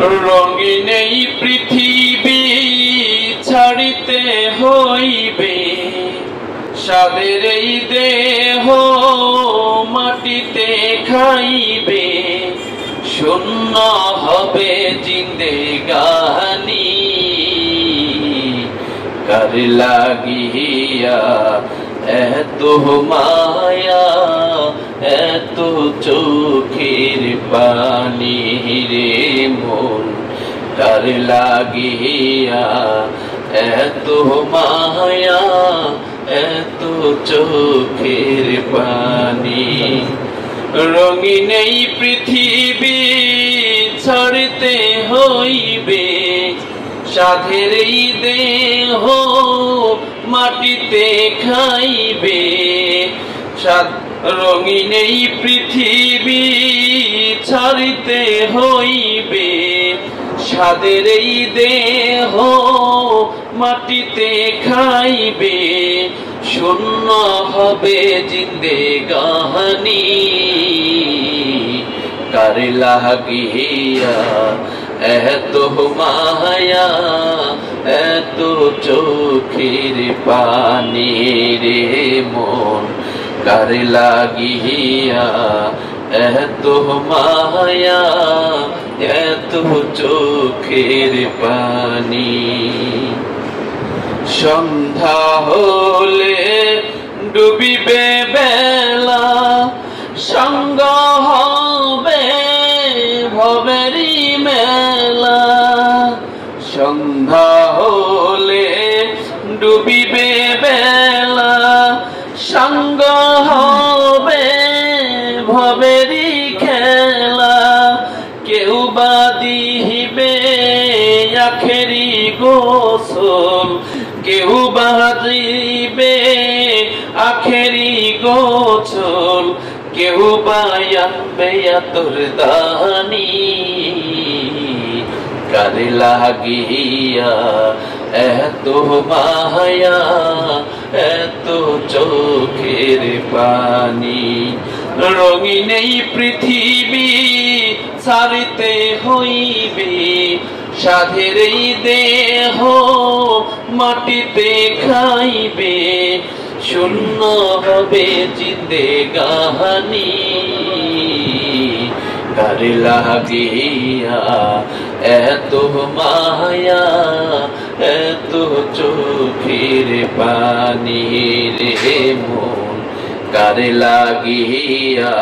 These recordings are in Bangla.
রঙিন এই পৃথিবী ছাড়িতে হইবে, সাদের এই দেহ মাটিতে খাইবে, শূন্য হবে জিন্দেগানি। কার লাগিয়া এত মায়া, এত চোখের পানি রে মন, কার লাগিয়া এত মায়া, এত চোখের পানি। রঙিন এই পৃথিবী ছাড়তে হইবে, সাধের এই দেহ মাটিতে খাইবে। রঙিন এই পৃথিবী ছাড়িতে হইবে, সাধের এই দেহ মাটিতে খাইবে, শূন্য হবে জিন্দেগানি। কার লাগিয়া এত মায়া, এত চোখের পানি রে মন, কার লাগিয়া এত মায়া, এত চোখের পানি। সন্ধ্যা হলে ডুবিবে বেলা, সঙ্গ হবে ভবেরি মেলা। সন্ধ্যা হলে ডুবিবে বেলা, সঙ্গ হবে ভবেরি খেলা। কেউ বা দিবে আখেরি গোসল, কেউ বা দিবে আখেরি গোসল, কেউ বা আনবে আতর দানি। কার লাগিয়া এত মায়া, এত চোখের পানি। রঙিন এই পৃথিবী ছাড়িতে হইবে, সাধের এই দেহ মাটিতে খাইবে, শূন্য হবে জিন্দেগানি। কার লাগিয়া এত মায়া, এত চোখের পানি রে মন, কার লাগিয়া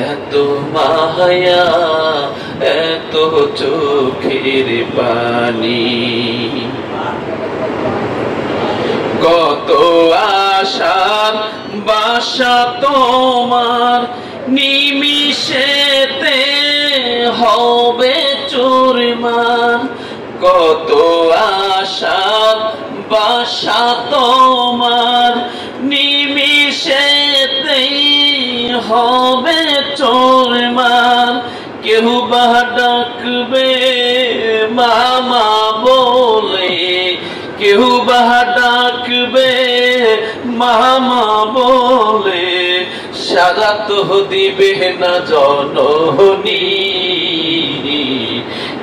এত মায়া, এত চোখের পানি। কত আশার বাসা তোমার, নিমিষেতে হবে চুরমার। কত আশার বাসা তোমার, নিমিষেতেই হবে চুরমার। কেউ বা ডাকবে মামা বলে, কেউ বা ডাকবে মামা বলে, সারা তো দিবে না জননী।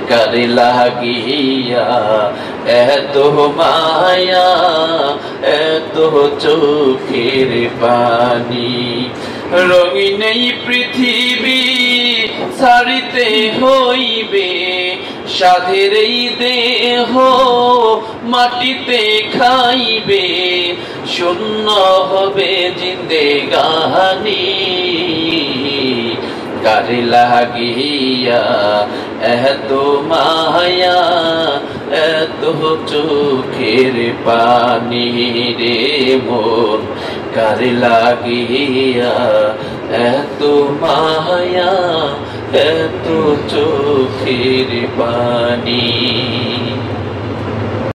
কার লাগিয়া এত মায়া, এত চোখের পানি। রঙিন এই পৃথিবী ছাড়িতে হইবে, সাধের এই দেহ মাটিতে খাইবে, শূন্য হবে জিন্দেগানি। কার লাগিয়া এত মায়া, এত চোখের পানি রে মন, কার লাগিয়া এত মায়া, এত চোখের পানি।